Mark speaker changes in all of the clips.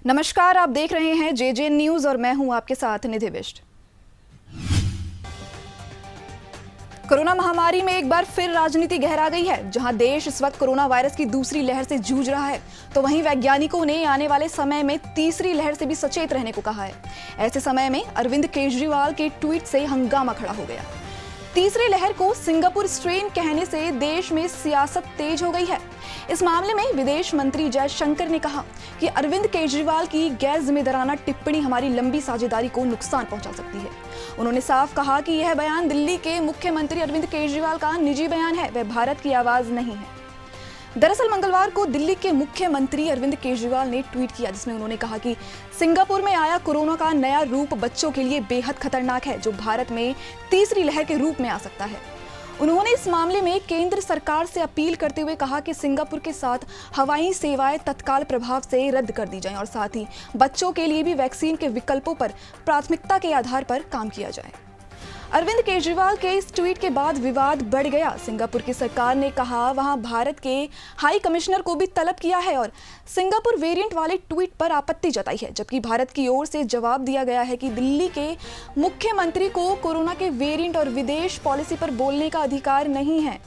Speaker 1: नमस्कार, आप देख रहे हैं जेजे न्यूज और मैं हूं आपके साथ निधि बिष्ट। कोरोना महामारी में एक बार फिर राजनीति गहरा गई है। जहां देश इस वक्त कोरोना वायरस की दूसरी लहर से जूझ रहा है, तो वहीं वैज्ञानिकों ने आने वाले समय में तीसरी लहर से भी सचेत रहने को कहा है। ऐसे समय में अरविंद केजरीवाल के ट्वीट से हंगामा खड़ा हो गया। तीसरी लहर को सिंगापुर स्ट्रेन कहने से देश में सियासत तेज हो गई है। इस मामले में विदेश मंत्री जयशंकर ने कहा कि अरविंद केजरीवाल की गैर जिम्मेदाराना टिप्पणी हमारी लंबी साझेदारी को नुकसान पहुंचा सकती है। उन्होंने साफ कहा कि यह बयान दिल्ली के मुख्यमंत्री अरविंद केजरीवाल का निजी बयान है, वह भारत की आवाज नहीं है। दरअसल मंगलवार को दिल्ली के मुख्यमंत्री अरविंद केजरीवाल ने ट्वीट किया, जिसमें उन्होंने कहा कि सिंगापुर में आया कोरोना का नया रूप बच्चों के लिए बेहद खतरनाक है, जो भारत में तीसरी लहर के रूप में आ सकता है। उन्होंने इस मामले में केंद्र सरकार से अपील करते हुए कहा कि सिंगापुर के साथ हवाई सेवाएं तत्काल प्रभाव से रद्द कर दी जाएं और साथ ही बच्चों के लिए भी वैक्सीन के विकल्पों पर प्राथमिकता के आधार पर काम किया जाए। अरविंद केजरीवाल के इस ट्वीट के बाद विवाद बढ़ गया। सिंगापुर की सरकार ने कहा वहां भारत के हाई कमिश्नर को भी तलब किया है और सिंगापुर वेरिएंट वाले ट्वीट पर आपत्ति जताई है, जबकि भारत की ओर से जवाब दिया गया है कि दिल्ली के मुख्यमंत्री को कोरोना के वेरिएंट और विदेश पॉलिसी पर बोलने का अधिकार नहीं है।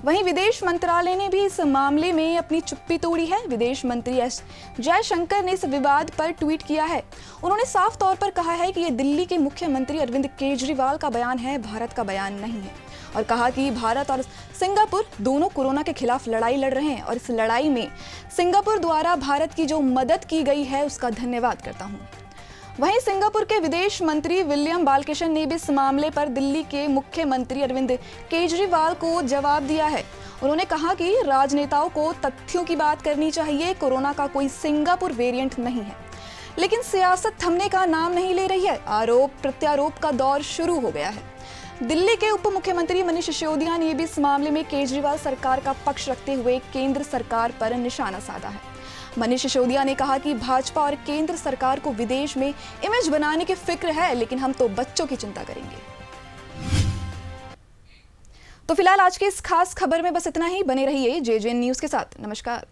Speaker 1: वहीं विदेश मंत्रालय ने भी इस मामले में अपनी चुप्पी तोड़ी है। विदेश मंत्री एस जयशंकर ने इस विवाद पर ट्वीट किया है। उन्होंने साफ तौर पर कहा है कि यह दिल्ली के मुख्यमंत्री अरविंद केजरीवाल का बयान है, भारत का बयान नहीं है, और कहा कि भारत और सिंगापुर दोनों कोरोना के खिलाफ लड़ाई लड़ रहे हैं और इस लड़ाई में सिंगापुर द्वारा भारत की जो मदद की गई है उसका धन्यवाद करता हूँ। वहीं सिंगापुर के विदेश मंत्री विलियम बालकृष्ण ने भी इस मामले पर दिल्ली के मुख्यमंत्री अरविंद केजरीवाल को जवाब दिया है। उन्होंने कहा कि राजनेताओं को तथ्यों की बात करनी चाहिए। कोरोना का कोई सिंगापुर वेरिएंट नहीं है, लेकिन सियासत थमने का नाम नहीं ले रही है। आरोप प्रत्यारोप का दौर शुरू हो गया है। दिल्ली के उप मुख्यमंत्री मनीष सिसोदिया ने भी इस मामले में केजरीवाल सरकार का पक्ष रखते हुए केंद्र सरकार पर निशाना साधा है। मनीष सिसोदिया ने कहा कि भाजपा और केंद्र सरकार को विदेश में इमेज बनाने की फिक्र है, लेकिन हम तो बच्चों की चिंता करेंगे। तो फिलहाल आज की इस खास खबर में बस इतना ही। बने रहिए जेजे न्यूज के साथ। नमस्कार।